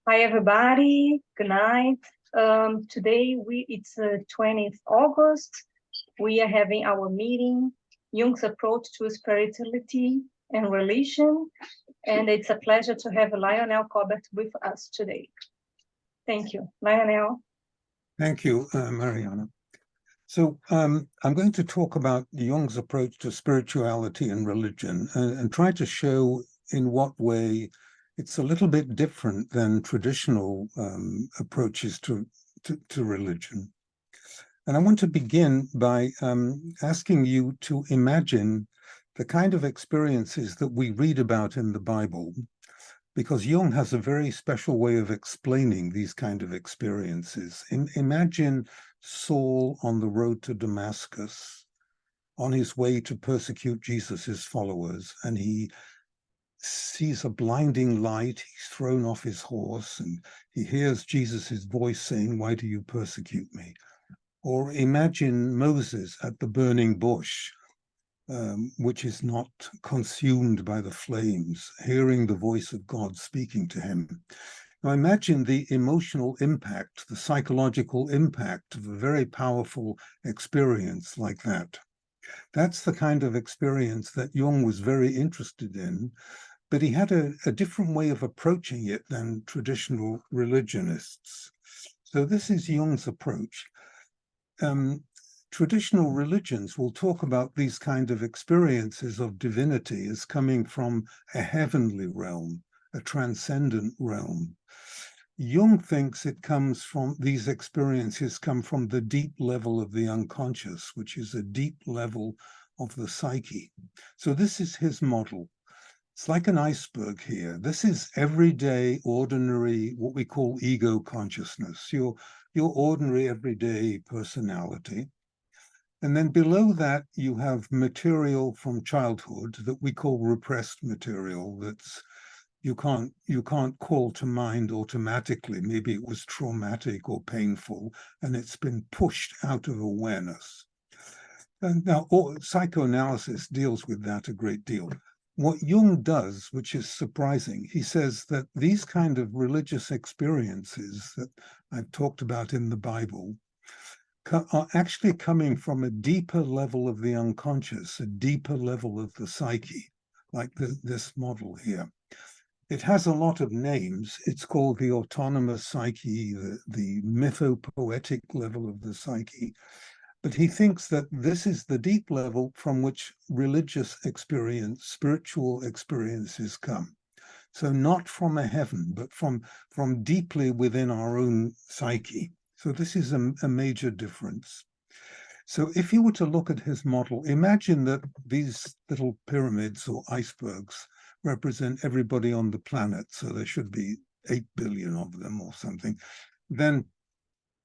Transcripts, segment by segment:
Hi everybody, good night. Today it's 20th August. We are having our meeting, Jung's approach to spirituality and religion, and it's a pleasure to have Lionel Cobbett with us today. Thank you, Lionel. Thank you, Mariana. So I'm going to talk about Jung's approach to spirituality and religion and try to show in what way it's a little bit different than traditional approaches to religion. And I want to begin by asking you to imagine the kind of experiences that we read about in the Bible, because Jung has a very special way of explaining these kind of experiences. Imagine Saul on the road to Damascus, on his way to persecute Jesus's followers, and he sees a blinding light. He's thrown off his horse, and he hears Jesus's voice saying, "Why do you persecute me?" Or imagine Moses at the burning bush, which is not consumed by the flames, hearing the voice of God speaking to him. Now imagine the emotional impact, the psychological impact of a very powerful experience like that. That's the kind of experience that Jung was very interested in, but he had a different way of approaching it than traditional religionists. So this is Jung's approach. Traditional religions will talk about these kind of experiences of divinity as coming from a heavenly realm, a transcendent realm. Jung thinks it comes from, these experiences come from the deep level of the unconscious, which is a deep level of the psyche. So this is his model. It's like an iceberg here. This is everyday, ordinary, what we call ego consciousness, your ordinary, everyday personality. And then below that, you have material from childhood that we call repressed material. That's you can't call to mind automatically. Maybe it was traumatic or painful, and it's been pushed out of awareness. And now, psychoanalysis deals with that a great deal. What Jung does, which is surprising, he says that these kind of religious experiences that I've talked about in the Bible are actually coming from a deeper level of the unconscious, a deeper level of the psyche, like this model here. It has a lot of names. It's called the autonomous psyche, the mythopoetic level of the psyche. But he thinks that this is the deep level from which religious experience, spiritual experiences come. So not from a heaven, but from deeply within our own psyche. So this is a major difference. So if you were to look at his model, imagine that these little pyramids or icebergs represent everybody on the planet. So there should be 8 billion of them or something. Then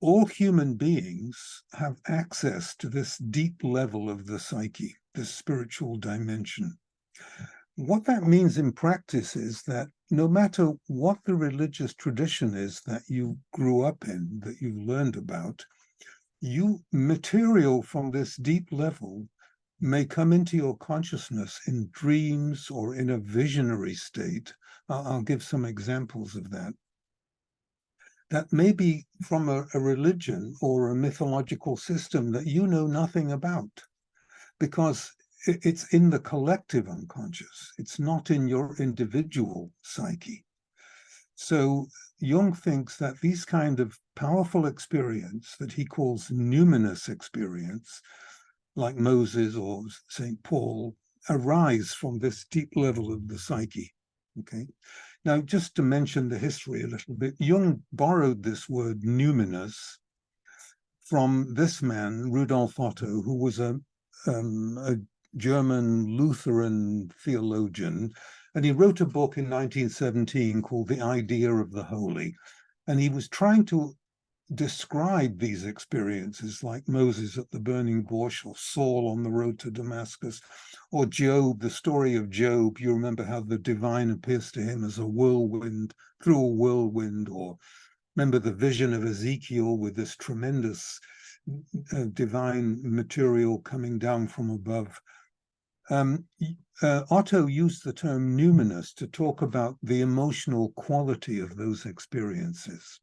all human beings have access to this deep level of the psyche, this spiritual dimension. What that means in practice is that no matter what the religious tradition is that you grew up in, that you learned about, material from this deep level may come into your consciousness in dreams or in a visionary state. I'll give some examples of that. That may be from a religion or a mythological system that you know nothing about, because it's in the collective unconscious. It's not in your individual psyche. So Jung thinks that these kind of powerful experience that he calls numinous experience, like Moses or St. Paul, arise from this deep level of the psyche. Okay. Now, just to mention the history a little bit, Jung borrowed this word numinous from this man, Rudolf Otto, who was a German Lutheran theologian, and he wrote a book in 1917 called The Idea of the Holy, and he was trying to describe these experiences like Moses at the burning bush or Saul on the road to Damascus or Job, the story of Job. You remember how the divine appears to him as a whirlwind, through a whirlwind, or remember the vision of Ezekiel with this tremendous divine material coming down from above. Otto used the term numinous to talk about the emotional quality of those experiences.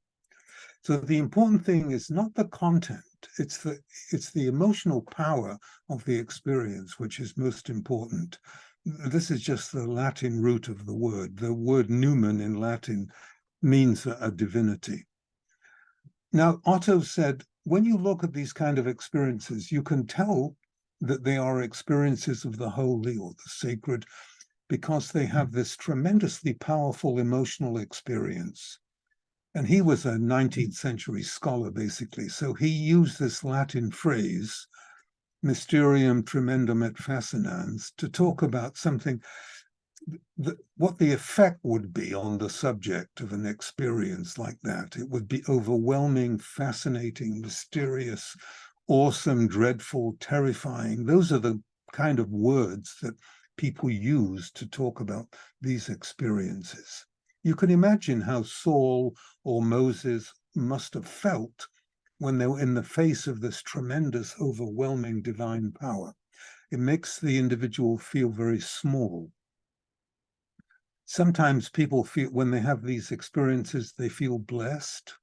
So the important thing is not the content, it's the emotional power of the experience which is most important. This is just the Latin root of the word. The word numen in Latin means a divinity. Now, Otto said, when you look at these kind of experiences, you can tell that they are experiences of the holy or the sacred because they have this tremendously powerful emotional experience. And he was a 19th century scholar, basically. So he used this Latin phrase, Mysterium tremendum et fascinans, to talk about something, what the effect would be on the subject of an experience like that. It would be overwhelming, fascinating, mysterious, awesome, dreadful, terrifying. Those are the kind of words that people use to talk about these experiences. You can imagine how Saul or Moses must have felt when they were in the face of this tremendous, overwhelming divine power. It makes the individual feel very small. Sometimes people feel, when they have these experiences, they feel blessed.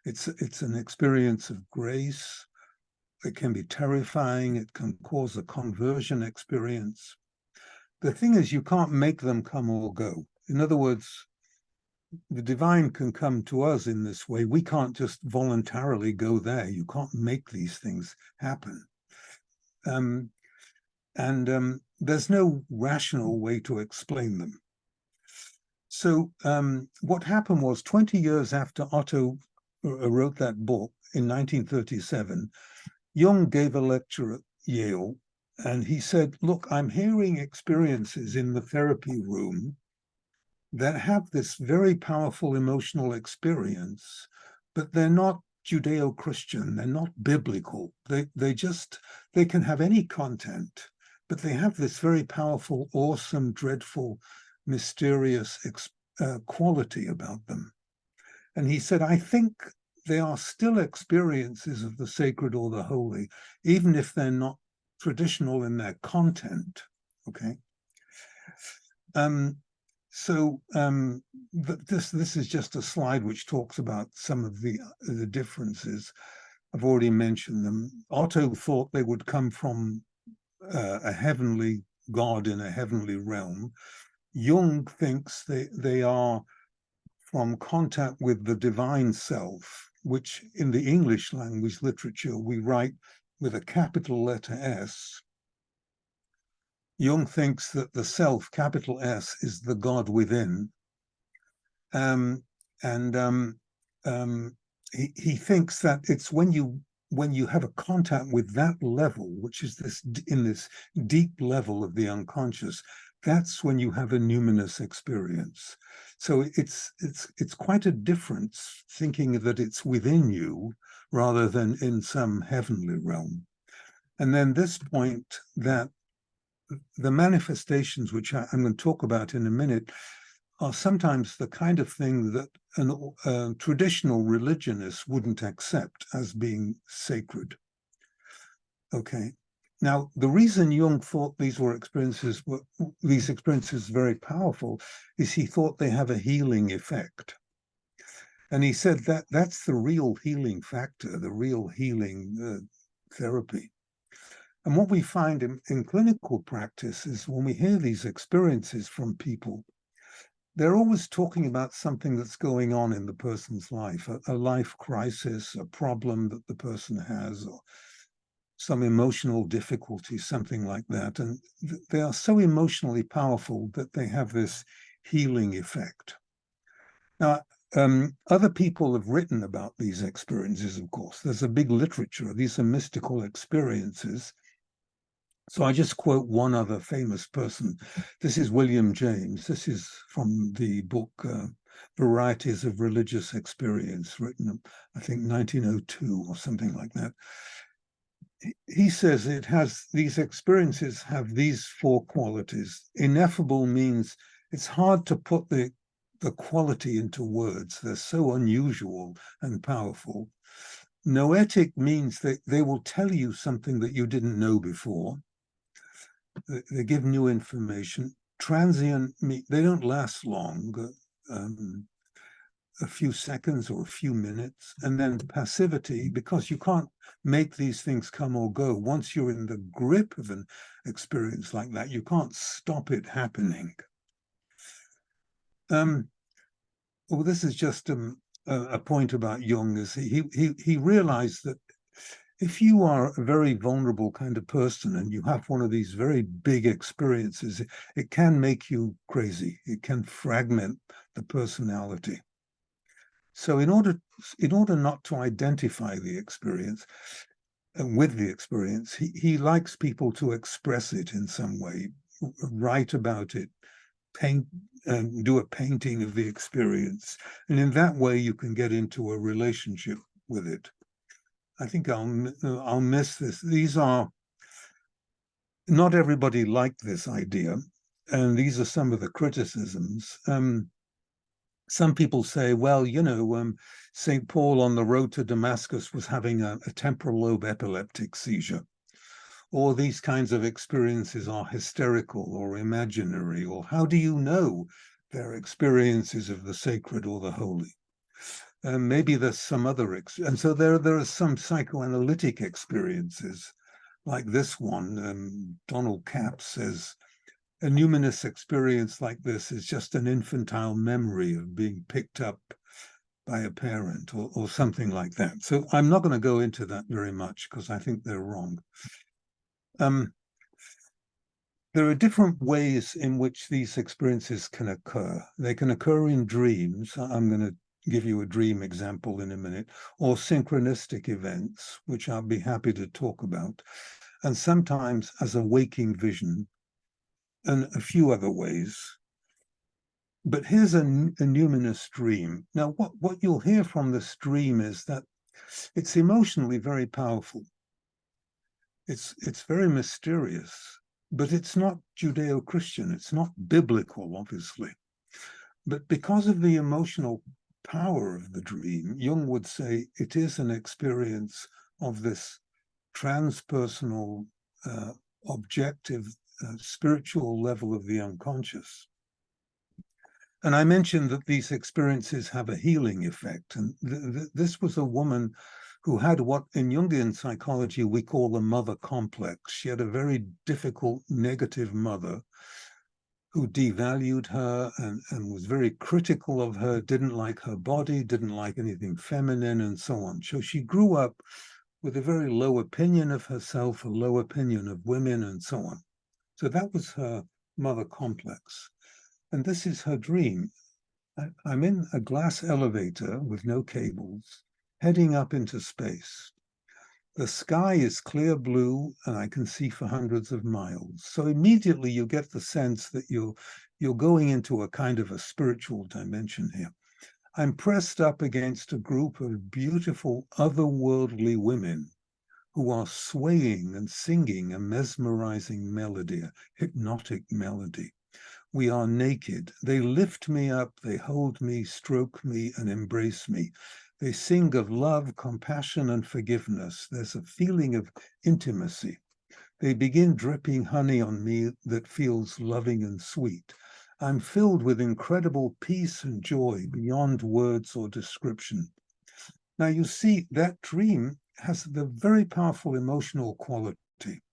It's an experience of grace. It can be terrifying. It can cause a conversion experience. The thing is, you can't make them come or go. In other words, the divine can come to us in this way. We can't just voluntarily go there. You can't make these things happen. There's no rational way to explain them. So what happened was 20 years after Otto wrote that book in 1937, Jung gave a lecture at Yale, and he said, look, I'm hearing experiences in the therapy room that have this very powerful emotional experience, but they're not Judeo-Christian, they're not biblical. They can have any content, but they have this very powerful, awesome, dreadful, mysterious quality about them. And he said, I think they are still experiences of the sacred or the holy, even if they're not traditional in their content, okay? This is just a slide which talks about some of the differences. I've already mentioned them. Otto thought they would come from a heavenly God in a heavenly realm. Jung thinks they are from contact with the divine self, which in the English language literature we write with a capital letter S. Jung thinks that the self, capital S, is the God within. He thinks that it's when you have a contact with that level, which is this deep level of the unconscious, that's when you have a numinous experience. So it's quite a difference thinking that it's within you rather than in some heavenly realm. And then this point that the manifestations, which I'm going to talk about in a minute, are sometimes the kind of thing that a traditional religionist wouldn't accept as being sacred. Okay. Now, the reason Jung thought these experiences very powerful is he thought they have a healing effect. And he said that that's the real healing factor, the real healing therapy. And what we find in clinical practice is when we hear these experiences from people, they're always talking about something that's going on in the person's life, a life crisis, a problem that the person has, or some emotional difficulty, something like that. And they are so emotionally powerful that they have this healing effect. Now, other people have written about these experiences, of course. There's a big literature. These are mystical experiences. So I just quote one other famous person. This is William James. This is from the book Varieties of Religious Experience, written, I think, 1902 or something like that. He says these experiences have these four qualities. Ineffable means it's hard to put the quality into words. They're so unusual and powerful. Noetic means that they will tell you something that you didn't know before. they give new information. Transient, they don't last long, a few seconds or a few minutes. And then passivity, because you can't make these things come or go. Once you're in the grip of an experience like that, you can't stop it happening. Well, this is just a point about Jung, is he realized that if you are a very vulnerable kind of person and you have one of these very big experiences, it can make you crazy. It can fragment the personality. So in order not to identify the experience with the experience, he likes people to express it in some way, write about it, paint, do a painting of the experience. And in that way, you can get into a relationship with it. I think I'll miss this. These are, not everybody liked this idea, and these are some of the criticisms. Some people say, well, St. Paul on the road to Damascus was having a temporal lobe epileptic seizure, or these kinds of experiences are hysterical or imaginary, or how do you know they're experiences of the sacred or the holy? Maybe there's some other, and so there are some psychoanalytic experiences like this one. Donald Capps says, a numinous experience like this is just an infantile memory of being picked up by a parent or something like that. So I'm not going to go into that very much because I think they're wrong. There are different ways in which these experiences can occur. They can occur in dreams. I'm going to give you a dream example in a minute, or synchronistic events, which I'll be happy to talk about, and sometimes as a waking vision, and a few other ways. But here's a numinous dream. Now, what you'll hear from this dream is that it's emotionally very powerful. It's very mysterious, but it's not Judeo-Christian. It's not biblical, obviously. But because of the emotional power of the dream, Jung would say it is an experience of this transpersonal, objective, spiritual level of the unconscious. And I mentioned that these experiences have a healing effect. And this was a woman who had what in Jungian psychology we call the mother complex. She had a very difficult, negative mother who devalued her and was very critical of her, didn't like her body, didn't like anything feminine, and so on. So she grew up with a very low opinion of herself, a low opinion of women, and so on. So that was her mother complex. And this is her dream. I'm in a glass elevator with no cables, heading up into space. The sky is clear blue and I can see for hundreds of miles. So immediately you get the sense that you're going into a kind of a spiritual dimension here. I'm pressed up against a group of beautiful otherworldly women who are swaying and singing a mesmerizing melody, a hypnotic melody. We are naked. They lift me up, they hold me, stroke me, and embrace me. They sing of love, compassion, and forgiveness. There's a feeling of intimacy. They begin dripping honey on me that feels loving and sweet. I'm filled with incredible peace and joy beyond words or description. Now you see that dream has the very powerful emotional quality.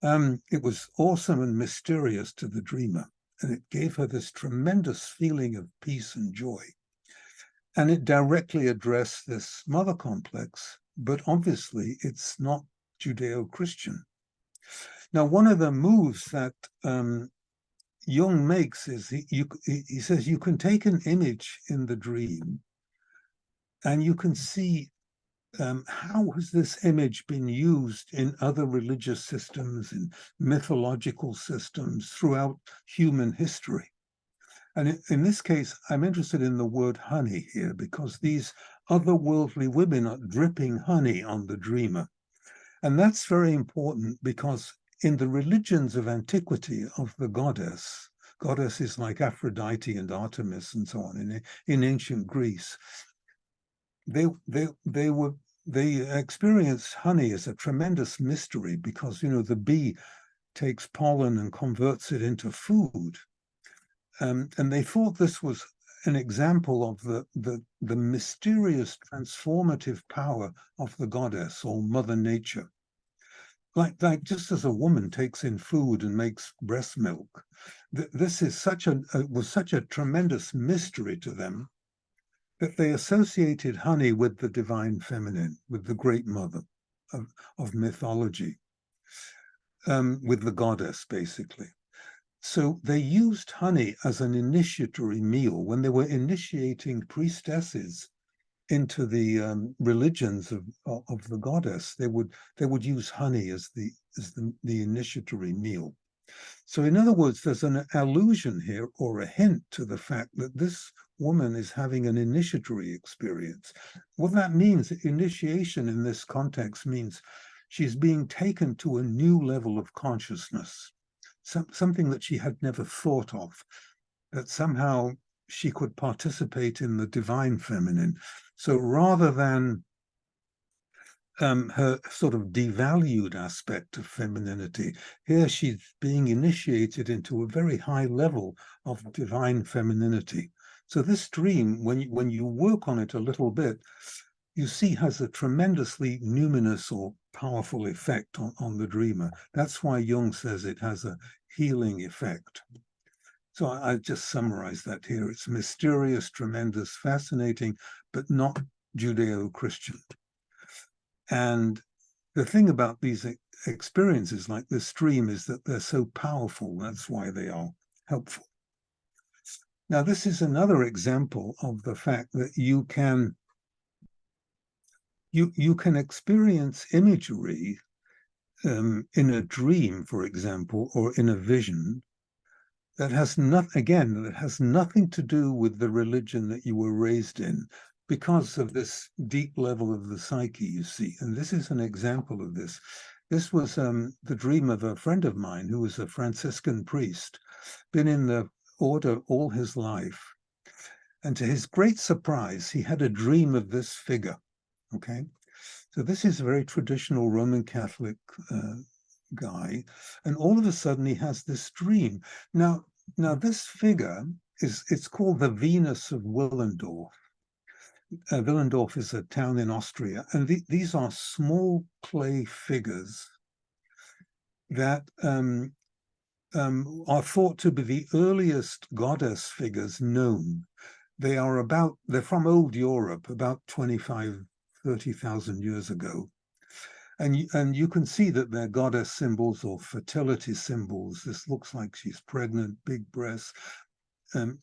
It was awesome and mysterious to the dreamer, and it gave her this tremendous feeling of peace and joy. And it directly addressed this mother complex, but obviously it's not Judeo-Christian. Now, one of the moves that Jung makes is he says you can take an image in the dream and you can see how has this image been used in other religious systems, in mythological systems throughout human history. And in this case, I'm interested in the word honey here because these otherworldly women are dripping honey on the dreamer. And that's very important because in the religions of antiquity of the goddesses like Aphrodite and Artemis and so on in ancient Greece, they experienced honey as a tremendous mystery because, the bee takes pollen and converts it into food. And they thought this was an example of the mysterious transformative power of the goddess or Mother Nature. Like just as a woman takes in food and makes breast milk, this is was such a tremendous mystery to them that they associated honey with the divine feminine, with the great mother of mythology, with the goddess, basically. So they used honey as an initiatory meal when they were initiating priestesses into the religions of the goddess. They would use honey as the initiatory meal. So in other words, there's an allusion here or a hint to the fact that this woman is having an initiatory experience. What that means, initiation in this context means she's being taken to a new level of consciousness, something that she had never thought of, that somehow she could participate in the divine feminine. So rather than her sort of devalued aspect of femininity, here she's being initiated into a very high level of divine femininity. So this dream, when you work on it a little bit, you see has a tremendously numinous or powerful effect on the dreamer. That's why Jung says it has a healing effect. So I just summarize that here. It's mysterious, tremendous, fascinating, but not Judeo-Christian. And the thing about these experiences like this dream is that they're so powerful. That's why they are helpful. Now, this is another example of the fact that you can experience imagery in a dream, for example, or in a vision that has nothing to do with the religion that you were raised in, because of this deep level of the psyche, you see. And this is an example of this. This was the dream of a friend of mine who was a Franciscan priest, been in the order all his life. And to his great surprise, he had a dream of this figure, okay? So this is a very traditional Roman Catholic guy. And all of a sudden he has this dream. Now this figure it's called the Venus of Willendorf. Willendorf is a town in Austria. And these are small clay figures that are thought to be the earliest goddess figures known. They're from old Europe, about 25,000-30,000 years ago. And you can see that they're goddess symbols or fertility symbols. This looks like she's pregnant, big breasts. As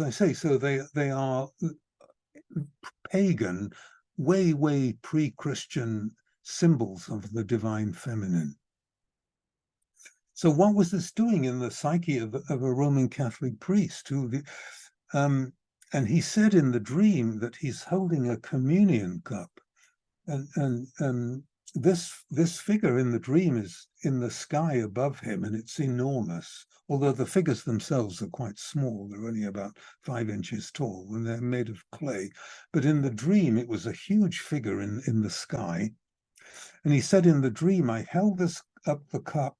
I say, so they are pagan, way pre-Christian symbols of the divine feminine. So what was this doing in the psyche of a Roman Catholic priest and he said in the dream that he's holding a communion cup. And this figure in the dream is in the sky above him, and it's enormous, although the figures themselves are quite small. They're only about 5 inches tall, and they're made of clay. But in the dream, it was a huge figure in the sky. And he said in the dream, I held this up the cup,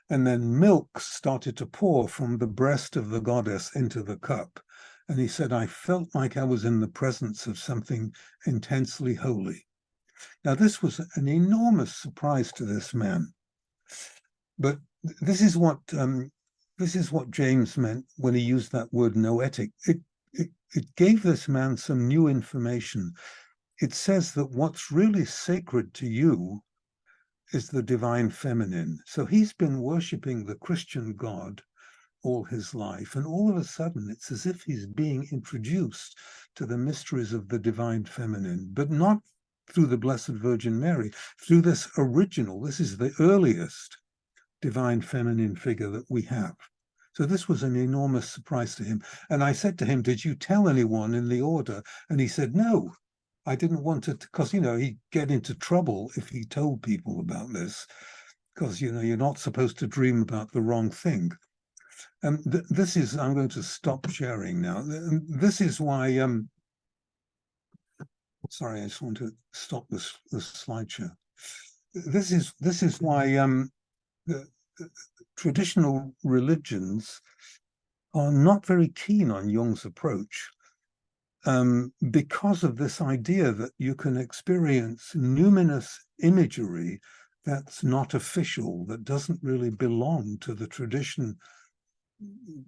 and then milk started to pour from the breast of the goddess into the cup. And he said, I felt like I was in the presence of something intensely holy. Now, this was an enormous surprise to this man. But this is what James meant when he used that word noetic. It gave this man some new information. It says that what's really sacred to you is the divine feminine. So he's been worshiping the Christian God all his life, and all of a sudden it's as if he's being introduced to the mysteries of the divine feminine, but not through the Blessed Virgin Mary, through this is the earliest divine feminine figure that we have. So this was an enormous surprise to him. And I said to him, did you tell anyone in the order? And he said, no, I didn't want to, because, he'd get into trouble if he told people about this, because, you're not supposed to dream about the wrong thing. And this is, I'm going to stop sharing now. This is why, sorry, I just want to stop this slideshow. this is why the traditional religions are not very keen on Jung's approach, because of this idea that you can experience numinous imagery that's not official, that doesn't really belong to the tradition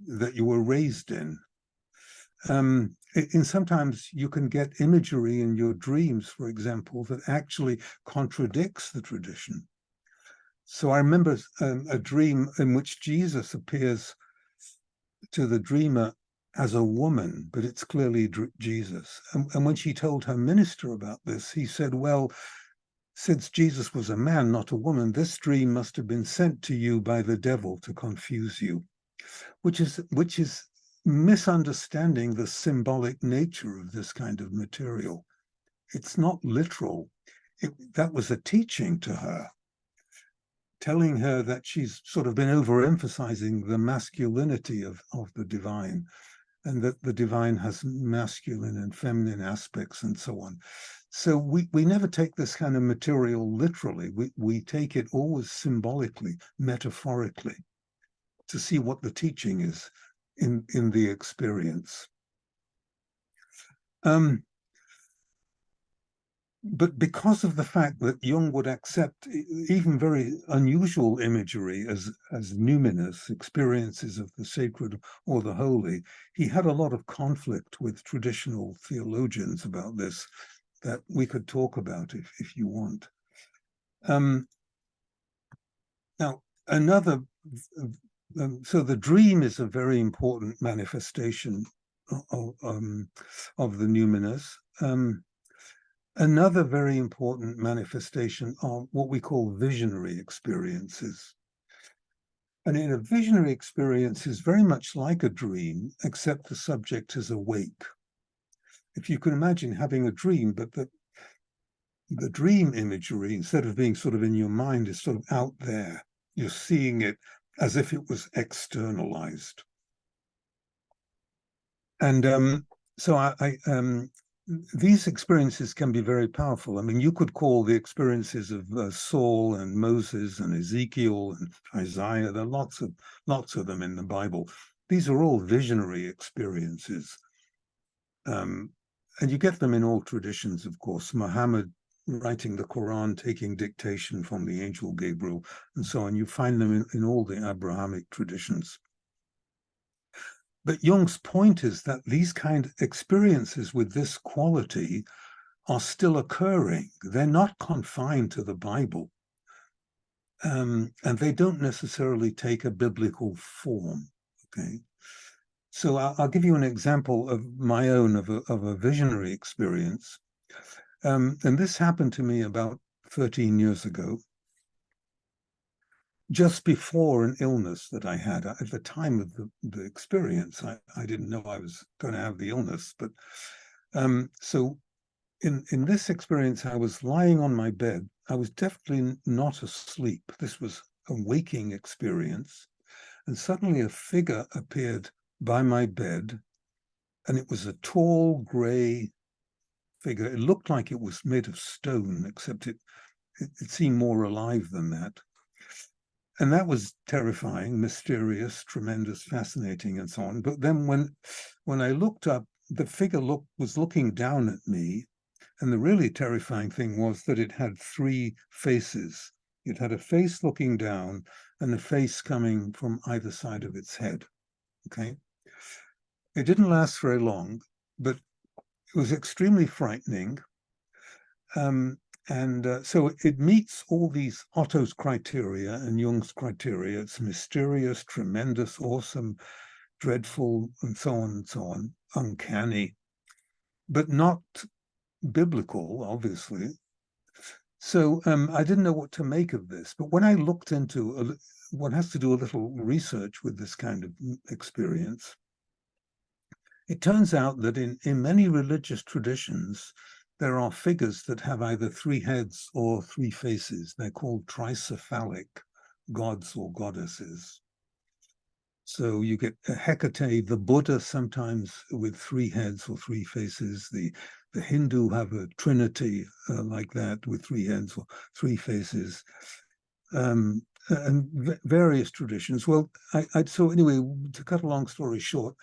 that you were raised in. Sometimes you can get imagery in your dreams, for example, that actually contradicts the tradition. So I remember a dream in which Jesus appears to the dreamer as a woman, but it's clearly Jesus. And when she told her minister about this, he said, well, since Jesus was a man, not a woman, this dream must have been sent to you by the devil to confuse you, which is misunderstanding the symbolic nature of this kind of material. It's not literal. That was a teaching to her, telling her that she's sort of been overemphasizing the masculinity of the divine, and that the divine has masculine and feminine aspects and so on. So we never take this kind of material literally. We take it always symbolically, metaphorically, to see what the teaching is in the experience. But because of the fact that Jung would accept even very unusual imagery as numinous experiences of the sacred or the holy, he had a lot of conflict with traditional theologians about this that we could talk about if you want. Now, another, so the dream is a very important manifestation of the numinous. Another very important manifestation are what we call visionary experiences. And in a visionary experience is very much like a dream, except the subject is awake. If you can imagine having a dream, but the dream imagery, instead of being sort of in your mind, is sort of out there. You're seeing it as if it was externalized. And so these experiences can be very powerful. I mean, you could call the experiences of Saul and Moses and Ezekiel and Isaiah. There are lots of them in the Bible. These are all visionary experiences. And you get them in all traditions, of course. Muhammad writing the Quran, taking dictation from the angel Gabriel, and so on. You find them in all the Abrahamic traditions. But Jung's point is that these kind of experiences with this quality are still occurring. They're not confined to the Bible. And they don't necessarily take a biblical form, okay? So I'll give you an example of my own, of a visionary experience. And this happened to me about 13 years ago, just before an illness that I had. At the time of the experience, I didn't know I was going to have the illness. But so in this experience, I was lying on my bed. I was definitely not asleep. This was a waking experience. And suddenly a figure appeared by my bed, and it was a tall, gray figure. It looked like it was made of stone, except it seemed more alive than that. And that was terrifying, mysterious, tremendous, fascinating, and so on. But then when I looked up, the figure was looking down at me. And the really terrifying thing was that it had three faces. It had a face looking down and a face coming from either side of its head. Okay. It didn't last very long, but it was extremely frightening. So it meets all these Otto's criteria and Jung's criteria. It's mysterious, tremendous, awesome, dreadful, and so on, uncanny, but not biblical, obviously. So I didn't know what to make of this. But when I looked into one has to do a little research with this kind of experience, it turns out that in many religious traditions, there are figures that have either three heads or three faces. They're called tricephalic gods or goddesses. So you get Hecate, the Buddha, sometimes with 3 heads or 3 faces. The Hindu have a trinity like that with 3 heads or 3 faces. And various traditions. Well, so anyway, to cut a long story short,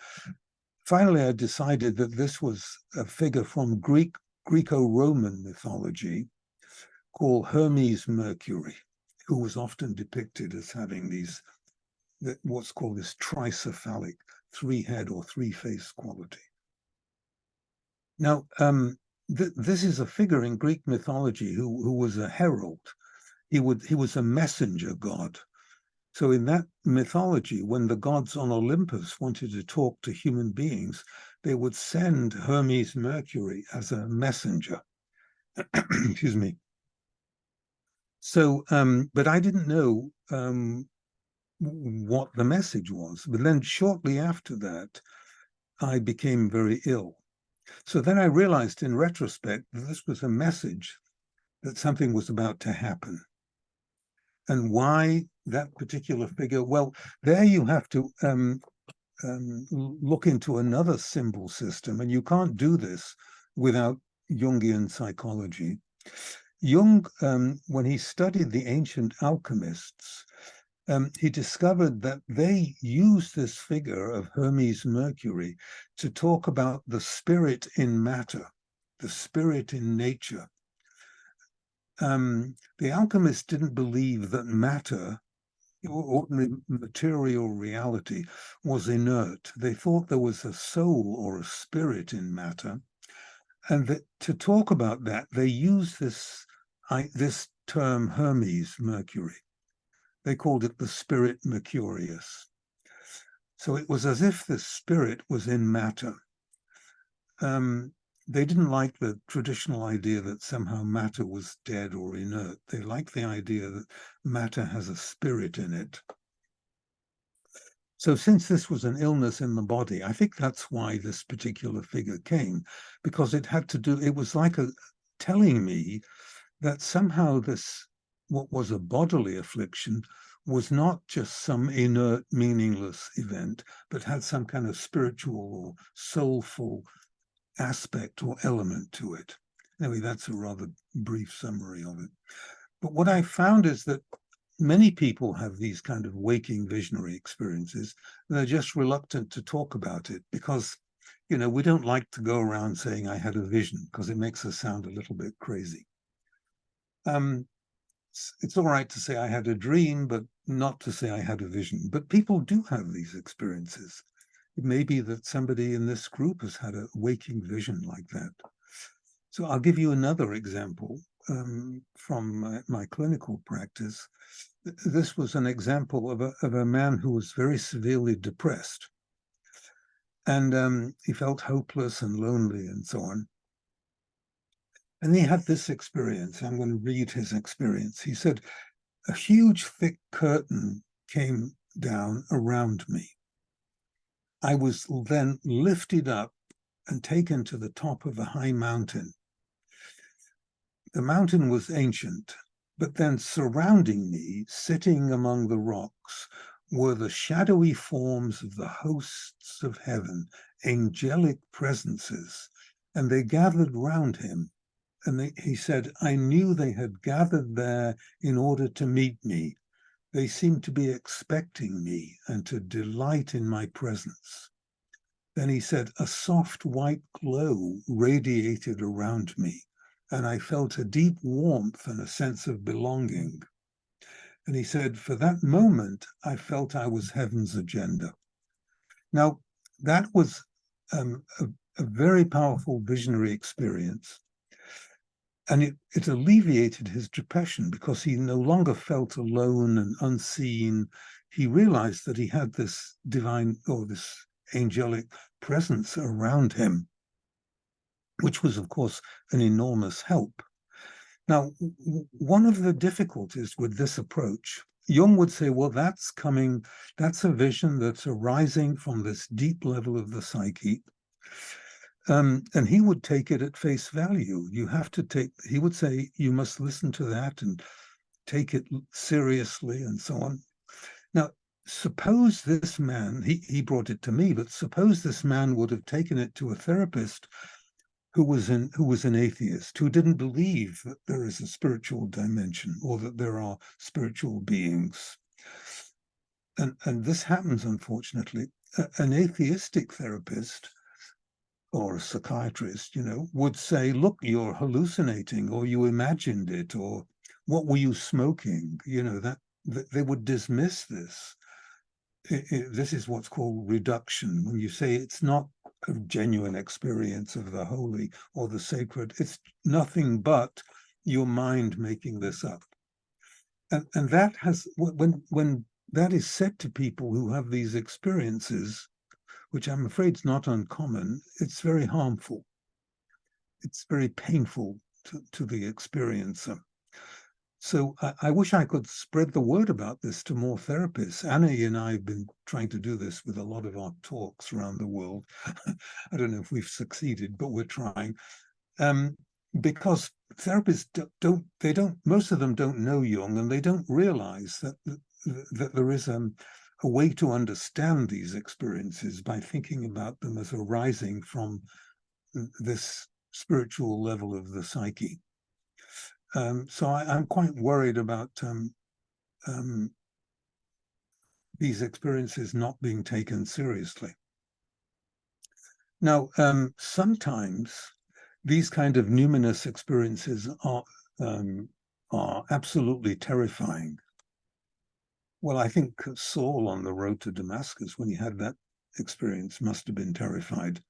finally I decided that this was a figure from Greco-Roman mythology called Hermes Mercury, who was often depicted as having these, what's called this tricephalic, 3-head or 3-face quality. Now, this is a figure in Greek mythology who was a herald. He was a messenger god. So in that mythology, when the gods on Olympus wanted to talk to human beings, they would send Hermes Mercury as a messenger. Excuse me. So, but I didn't know what the message was. But then shortly after that, I became very ill. So then I realized in retrospect that this was a message that something was about to happen. And why that particular figure? Well, there you have to look into another symbol system, and you can't do this without Jungian psychology. Jung, when he studied the ancient alchemists, he discovered that they used this figure of Hermes Mercury to talk about the spirit in matter, the spirit in nature. The alchemists didn't believe that matter, ordinary material reality, was inert. They thought there was a soul or a spirit in matter. And that to talk about that, they used this term Hermes Mercury. They called it the spirit Mercurius. So it was as if the spirit was in matter. They didn't like the traditional idea that somehow matter was dead or inert. They liked the idea that matter has a spirit in it. So since this was an illness in the body, I think that's why this particular figure came, because it had to do, it was like telling me that somehow this, what was a bodily affliction, was not just some inert, meaningless event, but had some kind of spiritual or soulful aspect or element to it. Anyway, that's a rather brief summary of it. But what I found is that many people have these kind of waking visionary experiences. They're just reluctant to talk about it because, you know, we don't like to go around saying I had a vision because it makes us sound a little bit crazy. It's all right to say I had a dream, but not to say I had a vision. But people do have these experiences. It may be that somebody in this group has had a waking vision like that. So I'll give you another example from my clinical practice. This was an example of a man who was very severely depressed. And he felt hopeless and lonely and so on. And he had this experience. I'm going to read his experience. He said, a huge thick curtain came down around me. I was then lifted up and taken to the top of a high mountain. The mountain was ancient, but then surrounding me, sitting among the rocks, were the shadowy forms of the hosts of heaven, angelic presences, and they gathered round him. And he said, I knew they had gathered there in order to meet me. They seemed to be expecting me and to delight in my presence. Then he said, a soft white glow radiated around me, and I felt a deep warmth and a sense of belonging. And he said, for that moment, I felt I was heaven's agenda. Now, that was a very powerful visionary experience. And it alleviated his depression because he no longer felt alone and unseen. He realized that he had this divine or this angelic presence around him, which was, of course, an enormous help. Now, one of the difficulties with this approach, Jung would say, well, that's a vision that's arising from this deep level of the psyche. And he would take it at face value. He would say, you must listen to that and take it seriously and so on. Now, suppose this man, he brought it to me, but suppose this man would have taken it to a therapist who was an atheist, who didn't believe that there is a spiritual dimension or that there are spiritual beings. And this happens, unfortunately. An atheistic therapist or a psychiatrist, would say, look, you're hallucinating, or you imagined it, or what were you smoking? That they would dismiss this. This is what's called reduction. When you say it's not a genuine experience of the holy or the sacred, it's nothing but your mind making this up. And that has, when that is said to people who have these experiences, which I'm afraid is not uncommon, it's very harmful. It's very painful to the experiencer. So I wish I could spread the word about this to more therapists. Annie and I have been trying to do this with a lot of our talks around the world. I don't know if we've succeeded, but we're trying. Because therapists most of them don't know Jung, and they don't realize that there is a way to understand these experiences by thinking about them as arising from this spiritual level of the psyche. So I'm quite worried about these experiences not being taken seriously. Now, sometimes these kind of numinous experiences are absolutely terrifying. Well, I think Saul on the road to Damascus, when he had that experience, must have been terrified.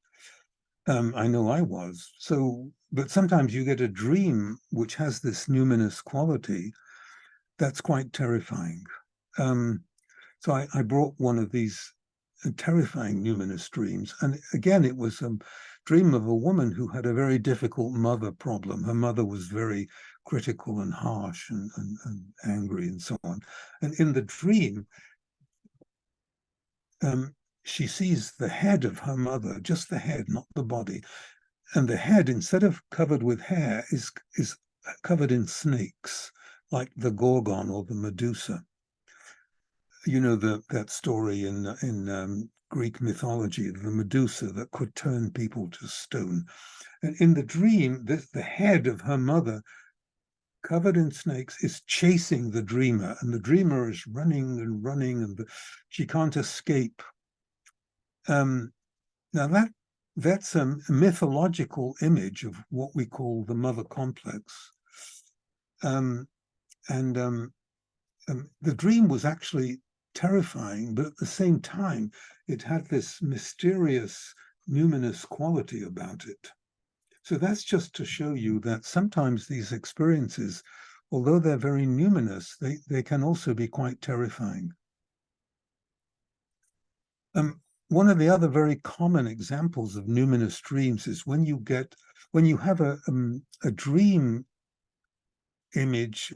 I know I was. So, but sometimes you get a dream which has this numinous quality that's quite terrifying. So I brought one of these terrifying numinous dreams. And again, it was a dream of a woman who had a very difficult mother problem. Her mother was very critical and harsh and angry and so on. And in the dream, she sees the head of her mother, just the head, not the body. And the head, instead of covered with hair, is covered in snakes, like the Gorgon or the Medusa. You know that story in Greek mythology, the Medusa that could turn people to stone. And in the dream, the head of her mother, covered in snakes, is chasing the dreamer, and the dreamer is running and running, and she can't escape. Now that's a mythological image of what we call the mother complex. The dream was actually terrifying, but at the same time, it had this mysterious, numinous quality about it. So that's just to show you that sometimes these experiences, although they're very numinous, they can also be quite terrifying. One of the other very common examples of numinous dreams is when you have a dream image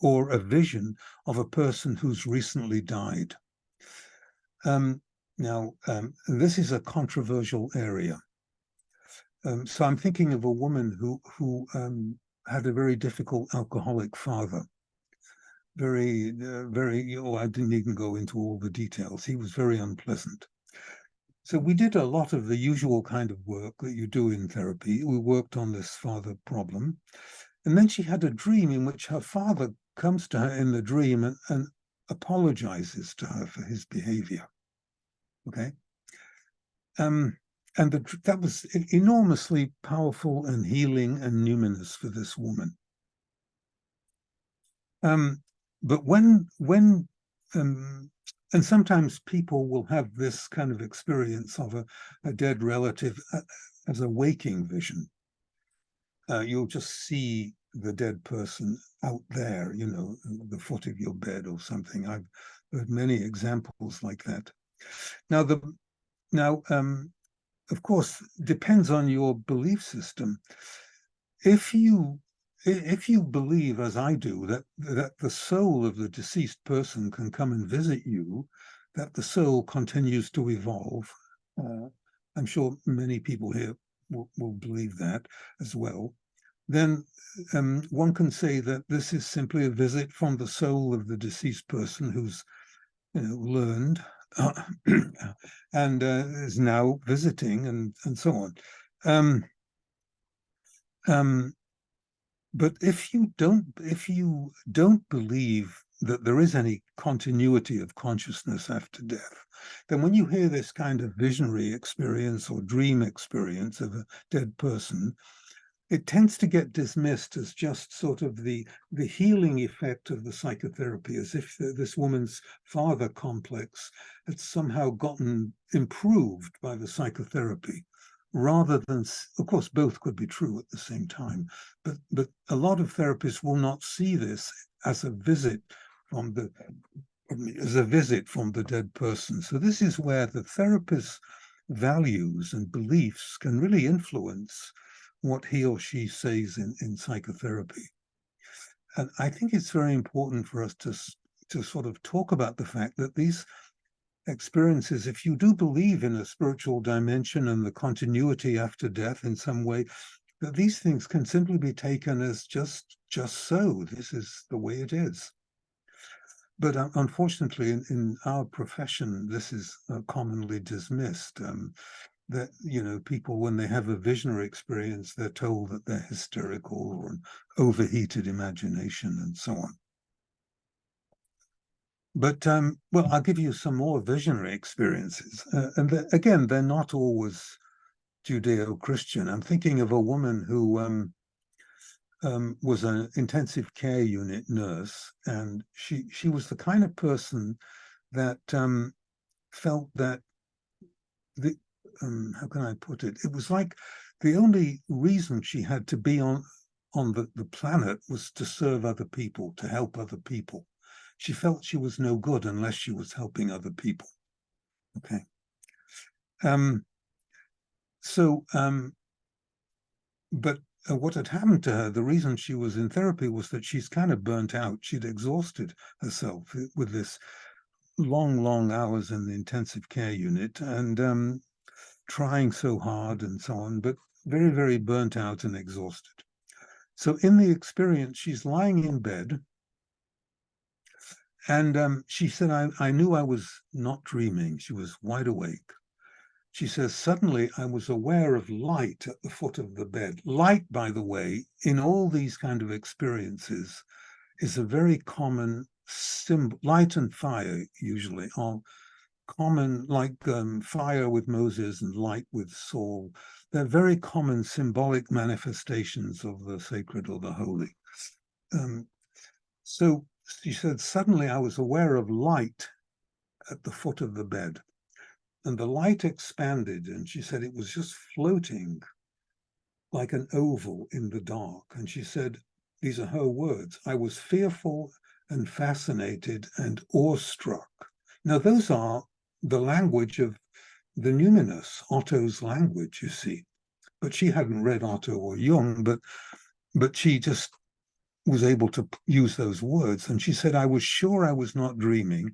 or a vision of a person who's recently died. This is a controversial area. So I'm thinking of a woman who had a very difficult alcoholic father. I didn't even go into all the details. He was very unpleasant. So we did a lot of the usual kind of work that you do in therapy. We worked on this father problem. And then she had a dream in which her father comes to her in the dream and apologizes to her for his behavior. Okay. That was enormously powerful and healing and numinous for this woman. But and sometimes people will have this kind of experience of a dead relative as a waking vision. You'll just see the dead person out there, the foot of your bed or something. I've heard many examples like that. Now, of course, depends on your belief system. If you believe, as I do, that the soul of the deceased person can come and visit you, that the soul continues to evolve, I'm sure many people here will believe that as well, then one can say that this is simply a visit from the soul of the deceased person who's learned and is now visiting and so on. But if you don't believe that there is any continuity of consciousness after death, then when you hear this kind of visionary experience or dream experience of a dead person, it tends to get dismissed as just sort of the healing effect of the psychotherapy, as if this woman's father complex had somehow gotten improved by the psychotherapy, rather than, of course, both could be true at the same time, but a lot of therapists will not see this as a visit from the dead person. So this is where the therapist's values and beliefs can really influence what he or she says in psychotherapy. And I think it's very important for us to sort of talk about the fact that these experiences, if you do believe in a spiritual dimension and the continuity after death in some way, that these things can simply be taken as just so. This is the way it is. But unfortunately, in our profession, this is commonly dismissed. That, people, when they have a visionary experience, they're told that they're hysterical or an overheated imagination and so on. But, well, I'll give you some more visionary experiences. And again, they're not always Judeo-Christian. I'm thinking of a woman who was an intensive care unit nurse, and she was the kind of person that felt that how can I put it? It was like the only reason she had to be on the planet was to serve other people, to help other people. She felt she was no good unless she was helping other people. Okay. But what had happened to her, the reason she was in therapy was that she's kind of burnt out. She'd exhausted herself with this long hours in the intensive care unit and trying so hard and so on, but very, very burnt out and exhausted. So in the experience, she's lying in bed, and she said, I knew I was not dreaming. She was wide awake. She says, suddenly I was aware of light at the foot of the bed. Light, by the way, in all these kind of experiences, is a very common symbol. Light and fire usually are common, like fire with Moses and light with Saul. They're very common symbolic manifestations of the sacred or the holy. So she said, suddenly I was aware of light at the foot of the bed. And the light expanded, and she said it was just floating like an oval in the dark. And she said, these are her words, I was fearful and fascinated and awestruck. Now, those are the language of the Numinous, Otto's language, you see. But she hadn't read Otto or Jung, but she just was able to use those words. And she said, I was sure I was not dreaming.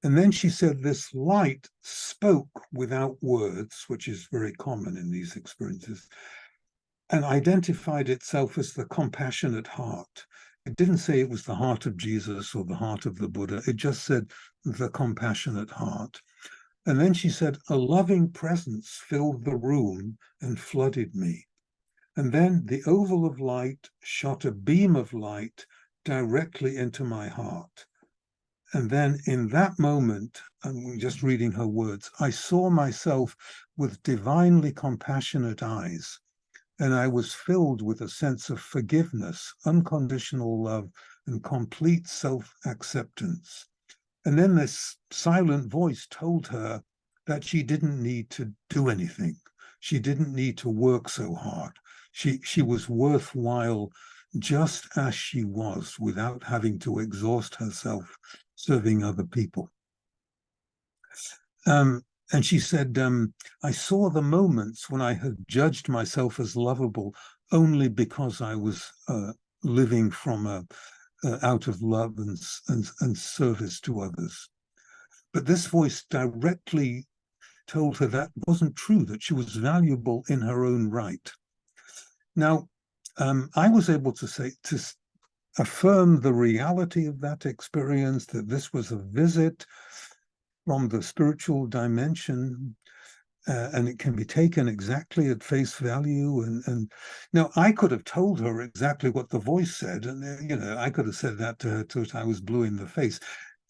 And then she said, this light spoke without words, which is very common in these experiences, and identified itself as the compassionate heart. It didn't say it was the heart of Jesus or the heart of the Buddha. It just said the compassionate heart. And then she said, a loving presence filled the room and flooded me. And then the oval of light shot a beam of light directly into my heart. And then in that moment, I'm just reading her words, I saw myself with divinely compassionate eyes, and I was filled with a sense of forgiveness, unconditional love, and complete self-acceptance. And then this silent voice told her that she didn't need to do anything. She didn't need to work so hard. She was worthwhile just as she was, without having to exhaust herself serving other people. And she said, I saw the moments when I had judged myself as lovable only because I was living from out of love and service to others. But this voice directly told her that wasn't true, that she was valuable in her own right. Now, I was able to affirm the reality of that experience, that this was a visit from the spiritual dimension, and it can be taken exactly at face value. And now I could have told her exactly what the voice said, and I could have said that to her till I was blue in the face.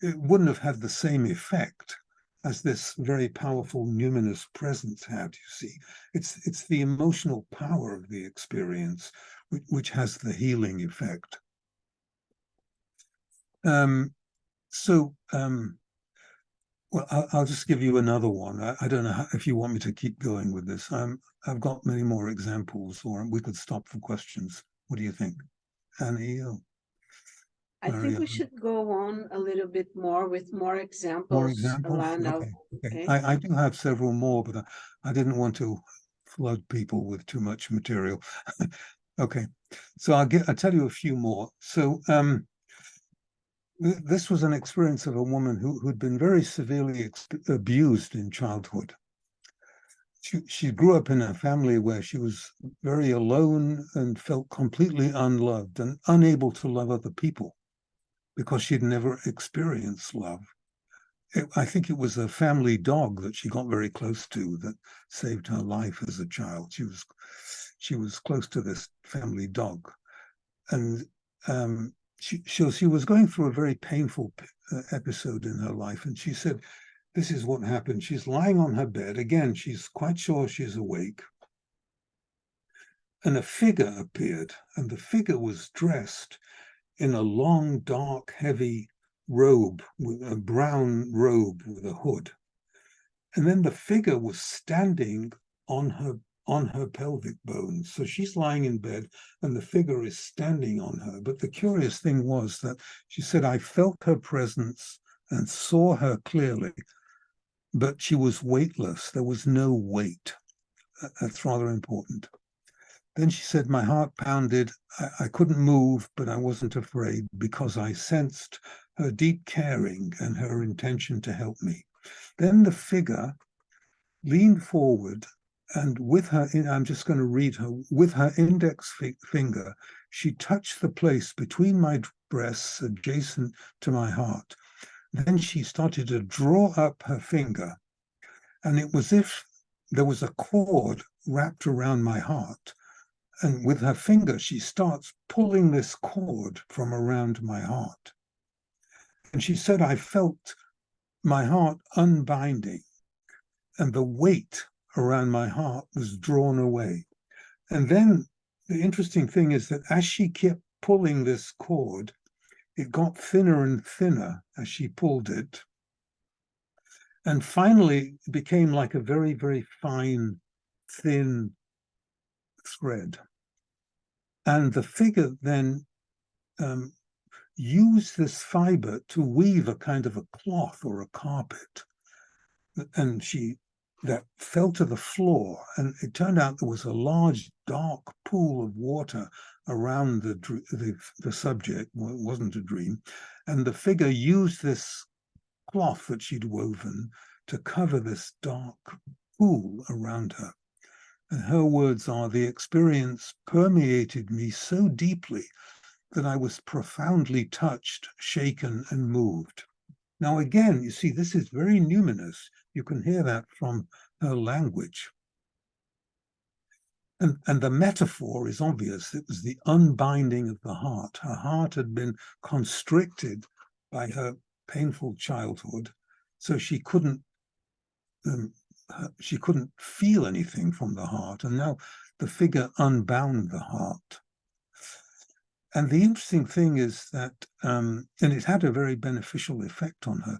It wouldn't have had the same effect as this very powerful numinous presence had. You see, it's the emotional power of the experience which has the healing effect. Well, I'll just give you another one. I don't know if you want me to keep going with this. I've got many more examples, or we could stop for questions. What do you think, Annie? I think we should go on a little bit more with more examples. More examples? Alana. Okay. I do have several more, but I didn't want to flood people with too much material. Okay, so I'll tell you a few more. So this was an experience of a woman who'd been very severely abused in childhood. She grew up in a family where she was very alone and felt completely unloved and unable to love other people because she'd never experienced love. I think it was a family dog that she got very close to that saved her life as a child. She was close to this family dog, and she was going through a very painful episode in her life, and she said, this is what happened. She's lying on her bed. Again, she's quite sure she's awake. And a figure appeared, and the figure was dressed in a long, dark, heavy robe, with a brown robe with a hood. And then the figure was standing on her pelvic bones. So she's lying in bed and the figure is standing on her. But the curious thing was that she said, I felt her presence and saw her clearly, but she was weightless. There was no weight. That's rather important. Then she said, my heart pounded. I couldn't move, but I wasn't afraid because I sensed her deep caring and her intention to help me. Then the figure leaned forward, and with her, I'm just going to read her, with her index finger, she touched the place between my breasts adjacent to my heart. Then she started to draw up her finger, and it was as if there was a cord wrapped around my heart. And with her finger, she starts pulling this cord from around my heart. And she said, I felt my heart unbinding, and the weight around my heart was drawn away. And then the interesting thing is that as she kept pulling this cord, it got thinner and thinner as she pulled it. And finally, it became like a very, very fine, thin thread. And the figure then used this fiber to weave a kind of a cloth or a carpet. And that fell to the floor. And it turned out there was a large, dark pool of water around the subject. Well, it wasn't a dream. And the figure used this cloth that she'd woven to cover this dark pool around her. And her words are, the experience permeated me so deeply that I was profoundly touched, shaken, and moved. Now, again, you see, this is very numinous. You can hear that from her language. And the metaphor is obvious. It was the unbinding of the heart. Her heart had been constricted by her painful childhood, so she couldn't feel anything from the heart. And now the figure unbound the heart. And the interesting thing is that, and it had a very beneficial effect on her.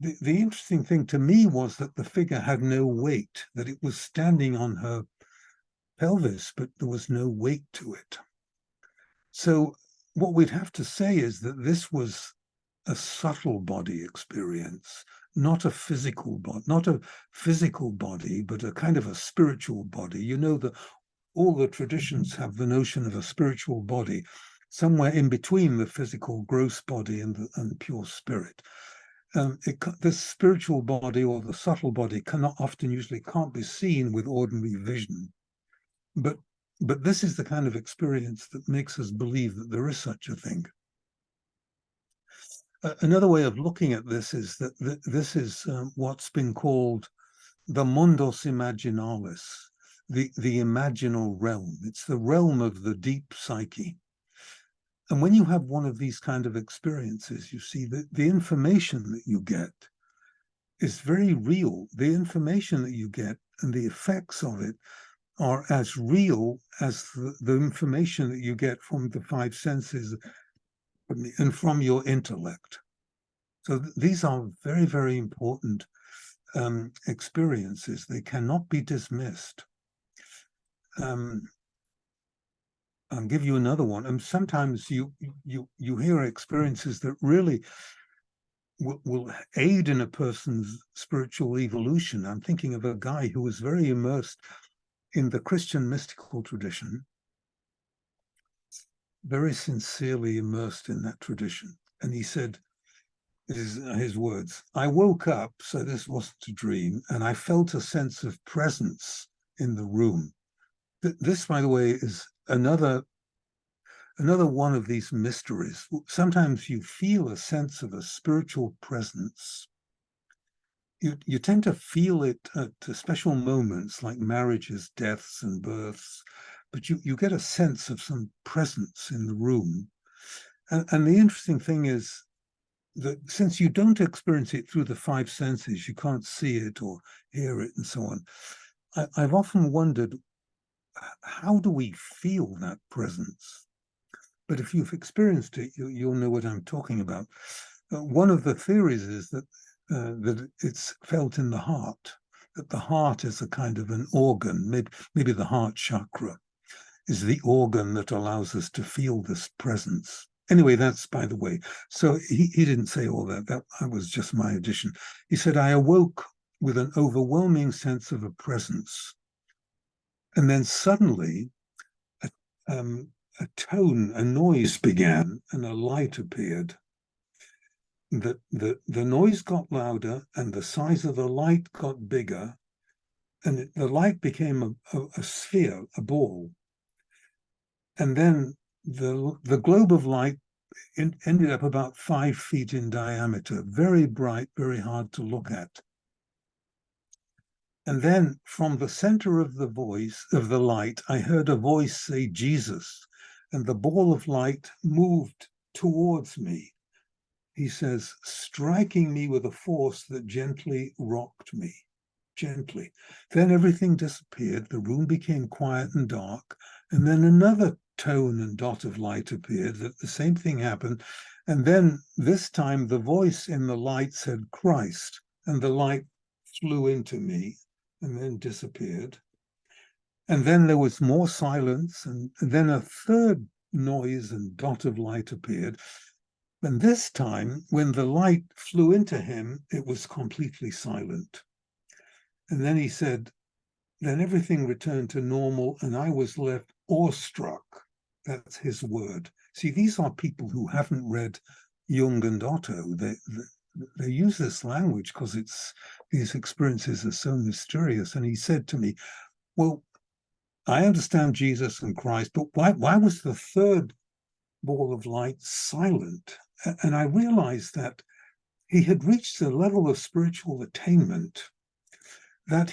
The interesting thing to me was that the figure had no weight, that it was standing on her pelvis, but there was no weight to it. So what we'd have to say is that this was a subtle body experience, not a physical body, but a kind of a spiritual body. You know that all the traditions have the notion of a spiritual body, somewhere in between the physical gross body and the pure spirit. The spiritual body or the subtle body usually can't be seen with ordinary vision. But this is the kind of experience that makes us believe that there is such a thing. another way of looking at this is that this is what's been called the mundus imaginalis, the imaginal realm. It's the realm of the deep psyche. And when you have one of these kind of experiences, you see that the information that you get is very real. The information that you get and the effects of it are as real as the information that you get from the five senses and from your intellect. So these are very, very important experiences. They cannot be dismissed. I'll give you another one. And sometimes you hear experiences that really will aid in a person's spiritual evolution. I'm thinking of a guy who was very immersed in the Christian mystical tradition, very sincerely immersed in that tradition. And he said, his words, "I woke up, so this wasn't a dream, and I felt a sense of presence in the room." This, by the way, is another one of these mysteries. Sometimes you feel a sense of a spiritual presence. You tend to feel it at special moments like marriages, deaths, and births, but you get a sense of some presence in the room. And the interesting thing is that since you don't experience it through the five senses, you can't see it or hear it and so on. I've often wondered, how do we feel that presence? But if you've experienced it, you'll know what I'm talking about. One of the theories is that it's felt in the heart, that the heart is a kind of an organ, maybe the heart chakra is the organ that allows us to feel this presence. Anyway, that's by the way. So he didn't say all that. That was just my addition. He said, "I awoke with an overwhelming sense of a presence. And then suddenly a tone, a noise began and a light appeared. The noise got louder and the size of the light got bigger, and the light became a sphere, a ball. And then the globe of light ended up about 5 feet in diameter, very bright, very hard to look at. And then from the center of the light, I heard a voice say, 'Jesus,' and the ball of light moved towards me," he says, "striking me with a force that gently rocked me, gently. Then everything disappeared. The room became quiet and dark. And then another tone and dot of light appeared, that the same thing happened. And then this time the voice in the light said, 'Christ,' and the light flew into me and then disappeared. And then there was more silence, and then a third noise and dot of light appeared. And this time, when the light flew into him, it was completely silent. And then he said, then everything returned to normal, and I was left awestruck." That's his word. See, these are people who haven't read Jung and Otto. They use this language because these experiences are so mysterious. And he said to me, "Well, I understand Jesus and Christ, but why was the third ball of light silent?" And I realized that he had reached a level of spiritual attainment that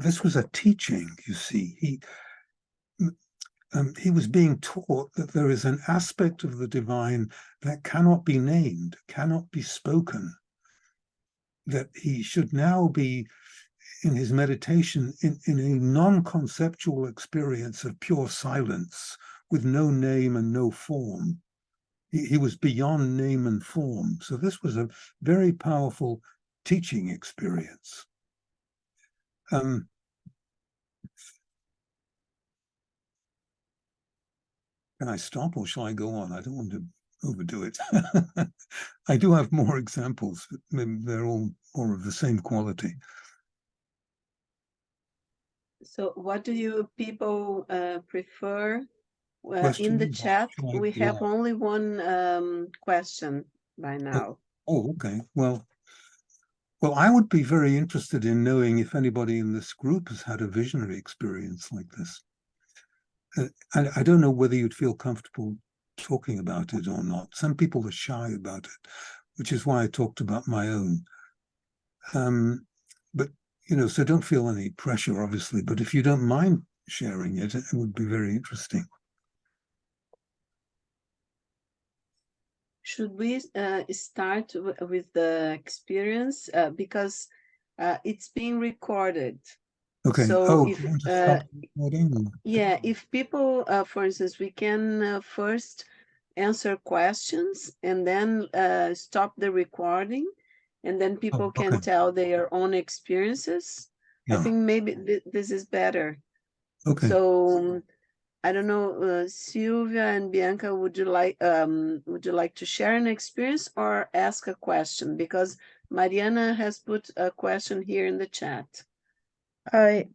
this was a teaching, you see. He was being taught that there is an aspect of the divine that cannot be named, cannot be spoken, that he should now be in his meditation in a non-conceptual experience of pure silence with no name and no form. He was beyond name and form. So this was a very powerful teaching experience. Can I stop or shall I go on? I don't want to overdo it. I do have more examples, but they're all more of the same quality. So what do you people prefer? In the chat, we have only one question by now. Oh, okay. Well, I would be very interested in knowing if anybody in this group has had a visionary experience like this. I don't know whether you'd feel comfortable talking about it or not. Some people are shy about it, which is why I talked about my own. But, you know, so don't feel any pressure, obviously, but if you don't mind sharing it, it would be very interesting. Should we start with the experience? Because it's being recorded. Okay. So if, yeah, if people, for instance, we can first answer questions and then stop the recording, and then people can tell their own experiences. Yeah. I think maybe this is better. Okay. So I don't know, Sylvia and Bianca, would you like to share an experience or ask a question? Because Mariana has put a question here in the chat. I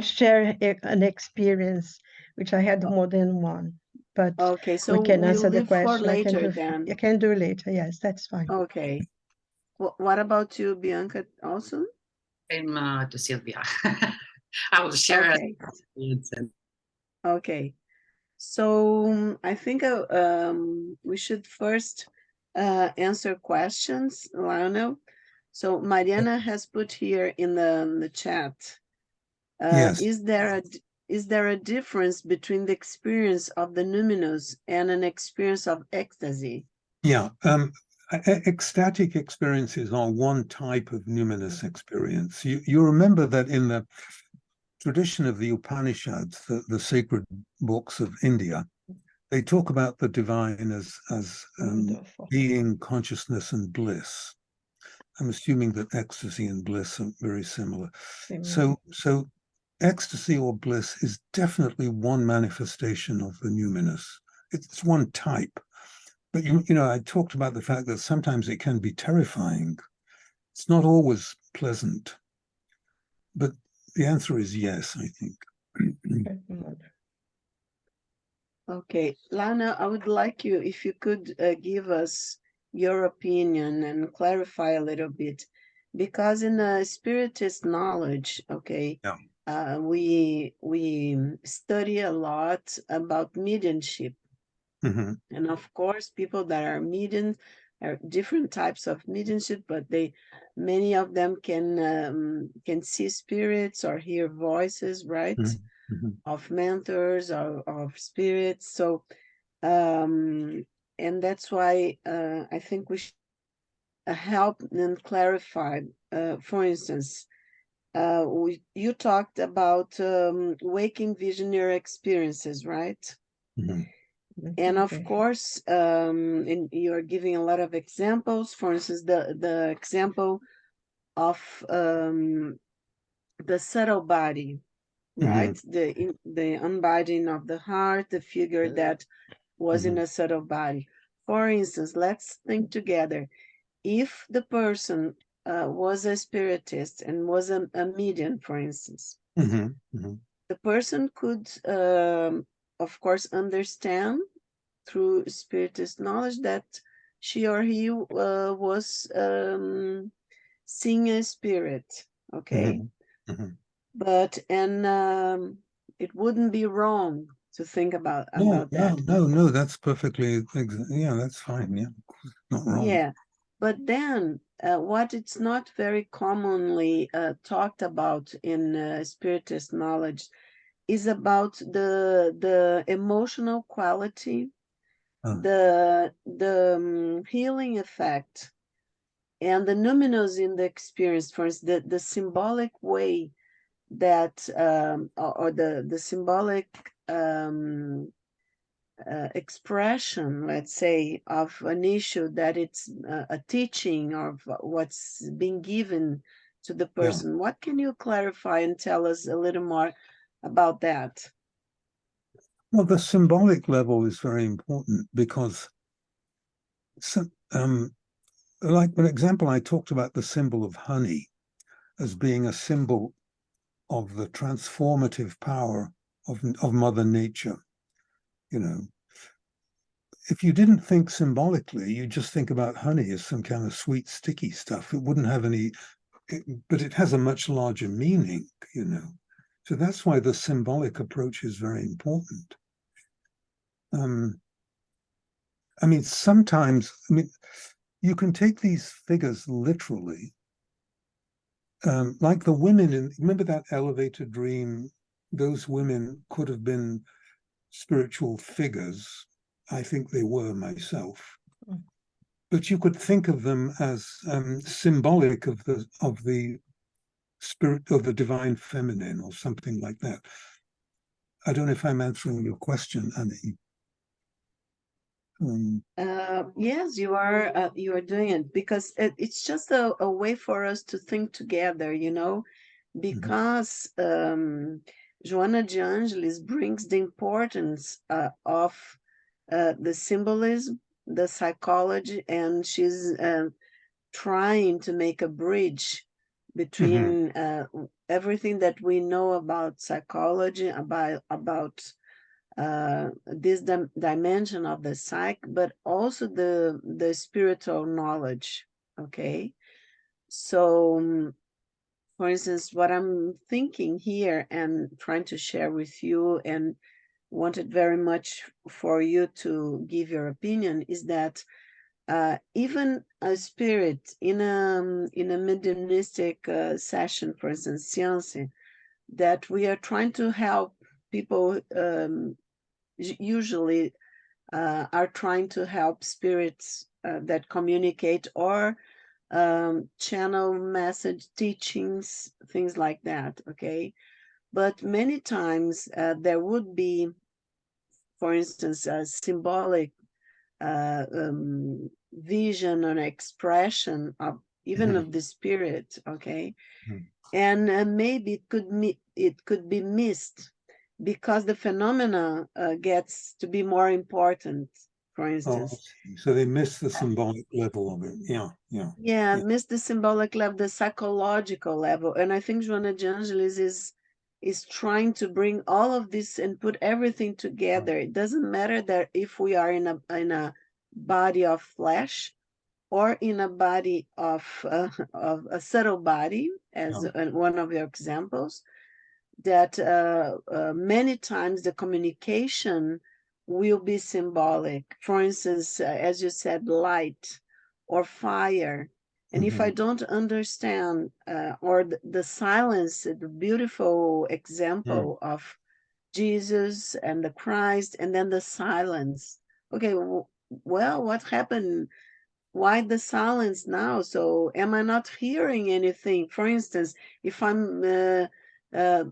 share an experience, which I had more than one, but okay, so we can we'll answer the question. For later, then. I can do later. Yes, that's fine. Okay. What about you, Bianca, also? Same to Sylvia. I will share. Okay. Okay. So I think we should first answer questions, Lionel. So Mariana has put here in the chat. Yes. Is there a difference between the experience of the numinous and an experience of ecstasy? Yeah. Ecstatic experiences are one type of numinous experience. You remember that in the tradition of the Upanishads, the sacred books of India, they talk about the divine as being, consciousness, and bliss. I'm assuming that ecstasy and bliss are very similar. So ecstasy or bliss is definitely one manifestation of the numinous. It's one type. But, you know, I talked about the fact that sometimes it can be terrifying. It's not always pleasant. But the answer is yes, I think. Okay, Lana, I would like you, if you could give us your opinion and clarify a little bit, because in the Spiritist knowledge, okay, yeah. We study a lot about mediumship. Mm-hmm. And of course, people that are mediums are different types of mediumship, but many of them can see spirits or hear voices, right? Mm-hmm. Of mentors or of spirits. So, and that's why I think we should help and clarify. For instance, you talked about waking visionary experiences, right? Mm-hmm. And of course, and you're giving a lot of examples. For instance, the example of the subtle body, right? Mm-hmm. The unbodying of the heart, the figure that was in a subtle body. For instance, let's think together. If the person was a spiritist and was a medium, for instance, the person could, of course, understand through spiritist knowledge that she or he was seeing a spirit, okay? But it wouldn't be wrong to think about that. No, that's perfectly, yeah, that's fine, yeah, not wrong. Yeah, but then what it's not very commonly talked about in spiritist knowledge is about the emotional quality, the healing effect, and the numinous in the experience. For instance, the symbolic way that or the symbolic expression, let's say, of an issue that it's a teaching of what's being given to the person. Yeah. What can you clarify and tell us a little more about that? Well, the symbolic level is very important because, like for example, I talked about the symbol of honey as being a symbol of the transformative power of Mother Nature. You know, if you didn't think symbolically, you just think about honey as some kind of sweet, sticky stuff. It wouldn't have any, but it has a much larger meaning, you know. So that's why the symbolic approach is very important. I mean, sometimes, I mean, you can take these figures literally. Like the women in, remember that elevator dream? Those women could have been spiritual figures. I think they were myself. Mm. But you could think of them as symbolic of the spirit of the divine feminine or something like that. I don't know if I'm answering your question, Annie. Yes, you are doing it because it's just a way for us to think together, you know, because Joana de Angelis brings the importance of the symbolism, the psychology, and she's trying to make a bridge between everything that we know about psychology, about this dimension of the psyche, but also the spiritual knowledge. Okay, so for instance, what I'm thinking here and trying to share with you, and wanted very much for you to give your opinion, is that even a spirit in a mediumistic session, for instance, seance, that we are trying to help people. Usually are trying to help spirits that communicate or channel message teachings, things like that, okay? But many times there would be, for instance, a symbolic vision or expression of even of the spirit, okay? And maybe it could be missed because the phenomena gets to be more important, for instance. So they miss the symbolic level of it. Yeah, miss the symbolic level, the psychological level. And I think Joana de Angelis is trying to bring all of this and put everything together. It doesn't matter that if we are in a body of flesh or in a body of a subtle body, as one of your examples, that many times the communication will be symbolic. For instance, as you said, light or fire. And if I don't understand, or the silence, the beautiful example of Jesus and the Christ, and then the silence. Okay, well, what happened? Why the silence now? So am I not hearing anything? For instance, if I'm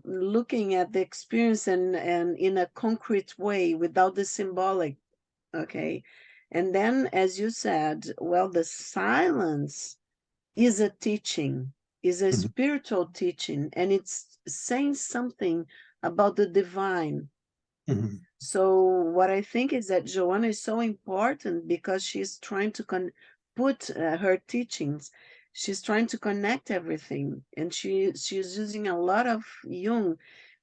looking at the experience and in a concrete way without the symbolic, okay? And then, as you said, well, the silence is a teaching, is a spiritual teaching, and it's saying something about the divine. So what I think is that Joanna is so important because she's trying to put her teachings, she's trying to connect everything, and she's using a lot of Jung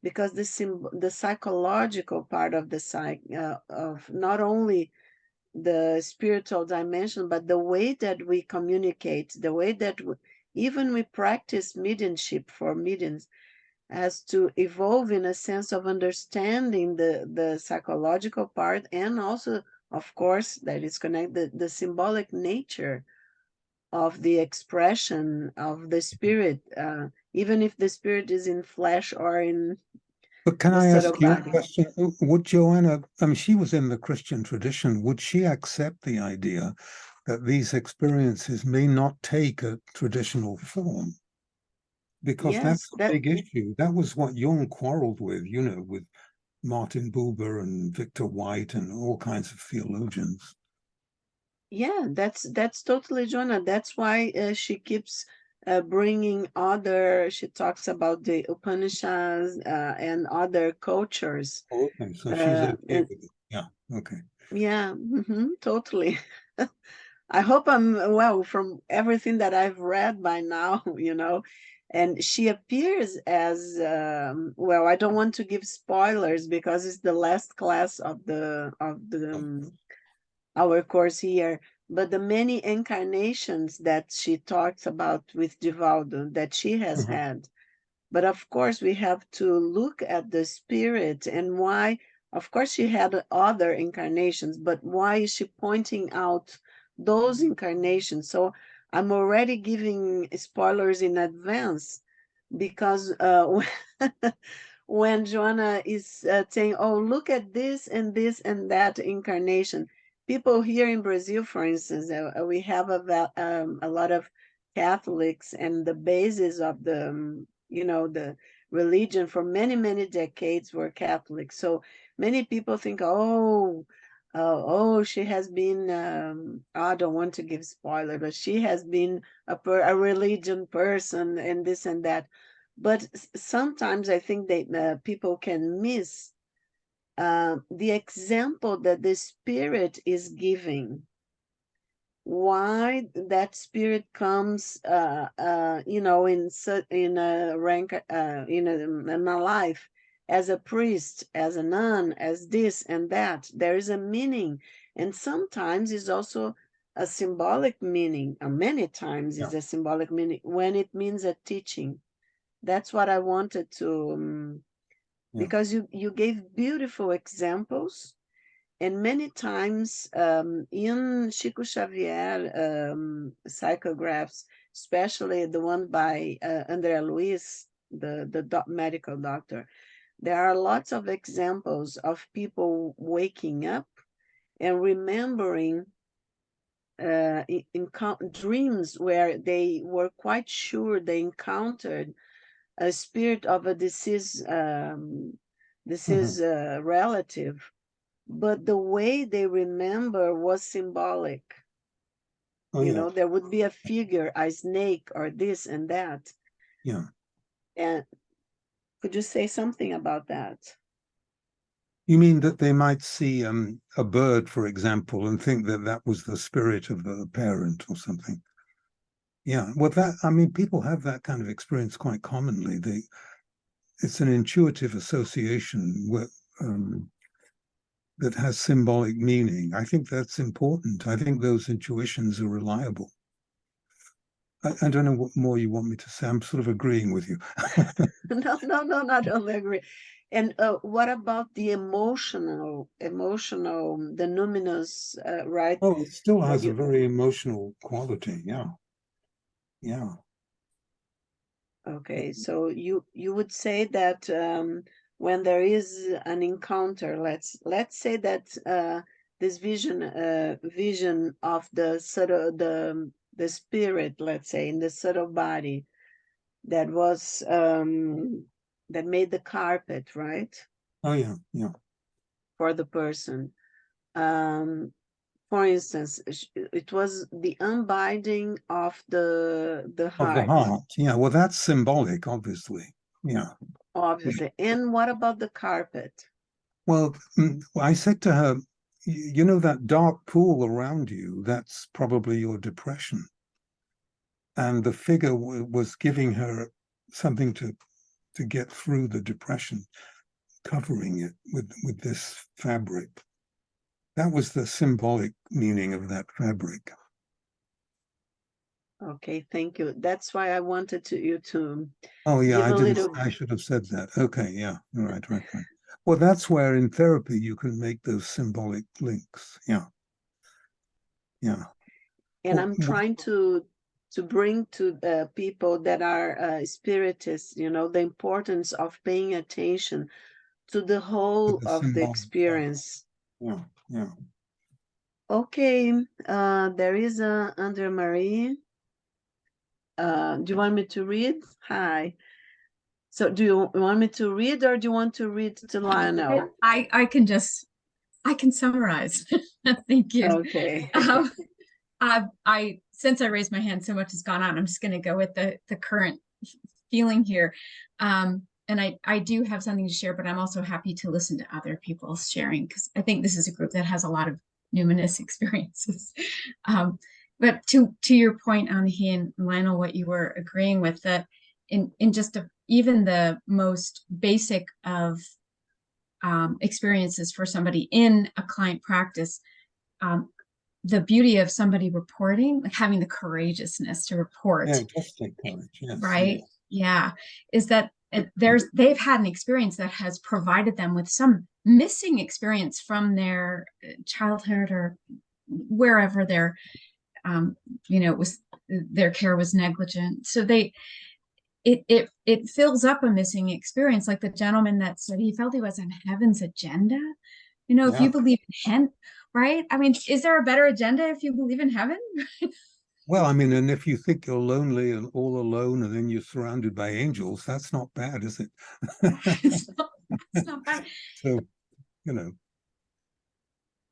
because the psychological part of the of not only the spiritual dimension, but the way that we communicate, the way that even we practice mediumship for mediums, as to evolve in a sense of understanding the psychological part, and also, of course, that is connected the symbolic nature of the expression of the spirit, even if the spirit is in flesh or in But can the I subtle ask you a body. question? Would Joanna, I mean, she was in the Christian tradition, would she accept the idea that these experiences may not take a traditional form? Because that's Yes, a that big issue. That was what Jung quarreled with, with Martin Buber and Victor White and all kinds of theologians. yeah, that's totally Jonah. That's why she keeps bringing other. She talks about the Upanishads and other cultures. Okay, so she's okay And with it. Yeah, okay. yeah, totally. I hope I'm well from everything that I've read by now, And she appears as well. I don't want to give spoilers because it's the last class of the our course here, but the many incarnations that she talks about with Divaldo that she has had. But of course, we have to look at the spirit and why Of course, she had other incarnations, but why is she pointing out those incarnations? So I'm already giving spoilers in advance, because when Joanna is saying, oh, look at this and that incarnation, people here in Brazil, for instance, we have a lot of Catholics, and the basis of the, the religion for many, many decades were Catholic. So many people think, oh, she has been, I don't want to give spoiler, but she has been a religion person and this and that. But sometimes I think that people can miss the example that the spirit is giving. Why that spirit comes, in a rank, in a life as a priest, as a nun, as this and that. There is a meaning, and sometimes it's also a symbolic meaning. Many times it's a symbolic meaning when it means a teaching. That's what I wanted to, because you gave beautiful examples. And many times in Chico Xavier psychographs, especially the one by André Luiz, the medical doctor, there are lots of examples of people waking up and remembering in dreams where they were quite sure they encountered a spirit of a deceased relative, but the way they remember was symbolic. Oh, There would be a figure, a snake, or this and that. Yeah. And could you say something about that? You mean that they might see a bird, for example, and think that that was the spirit of the parent or something? Yeah. Well, people have that kind of experience quite commonly. It's an intuitive association that has symbolic meaning. I think that's important. I think those intuitions are reliable. I don't know what more you want me to say. I'm sort of agreeing with you. No, not only agree. And what about the emotional, the numinous, right? Oh, it still has a very emotional quality. Yeah. Yeah. Okay, so you would say that when there is an encounter, let's say that this vision of the subtle, the spirit, let's say, in the subtle body that was that made the carpet, right? Oh yeah, yeah. For the person. For instance, it was the unbinding of the Of the heart. heart. Yeah. Well, that's symbolic, obviously. Yeah. Obviously. And what about the carpet? Well, I said to her, you know, that dark pool around you, that's probably your depression. And the figure was giving her something to get through the depression, covering it with this fabric. That was the symbolic meaning of that fabric. Okay, thank you. That's why I wanted you to. Oh yeah, I didn't. I should have said that. Okay, yeah, right. Well, that's where in therapy you can make those symbolic links. Yeah, yeah. And I'm trying to bring to people that are spiritists, the importance of paying attention to the whole of the experience. Yeah, yeah. Okay, there is Andre Marie. Do you want me to read? Hi. So do you want me to read, or do you want to read to Lionel? I can summarize. Thank you. Okay. I since I raised my hand, so much has gone on. I'm just going to go with the current feeling here. And I do have something to share, but I'm also happy to listen to other people's sharing, because I think this is a group that has a lot of numinous experiences. But to your point on he and Lionel, what you were agreeing with, that in just even the most basic of experiences for somebody in a client practice, the beauty of somebody reporting, like having the courageousness to report. Yeah, just take courage. Yes, right. Yes. Yeah. Is that they've had an experience that has provided them with some missing experience from their childhood or wherever their their care was negligent. So it fills up a missing experience, like the gentleman that said he felt he was on heaven's agenda. If you believe in heaven, right? I mean, is there a better agenda if you believe in heaven? Well, I mean, and if you think you're lonely and all alone and then you're surrounded by angels, that's not bad, is it? It's not bad. So,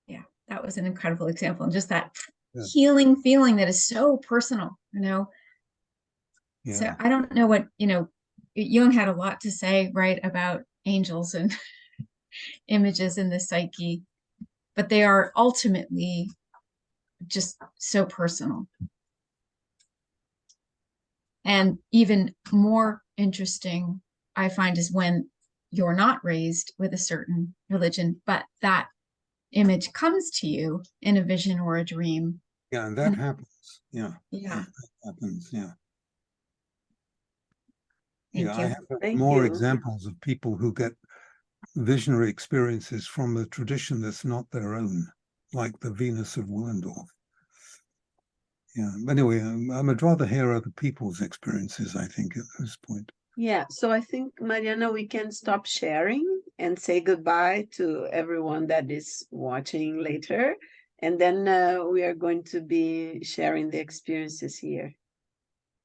Yeah, that was an incredible example. And just that healing feeling that is so personal, Yeah. So I don't know what, Jung had a lot to say, right, about angels and images in the psyche, but they are ultimately just so personal. And even more interesting, I find, is when you're not raised with a certain religion, but that image comes to you in a vision or a dream. Yeah, and that happens. Yeah. Yeah. That happens. Yeah. Thank you. I have Thank more you. examples of people who get visionary experiences from a tradition that's not their own, like the Venus of Willendorf. Yeah. But anyway, I'd rather hear other people's experiences, I think, at this point. Yeah, so I think, Mariana, we can stop sharing and say goodbye to everyone that is watching later. And then we are going to be sharing the experiences here.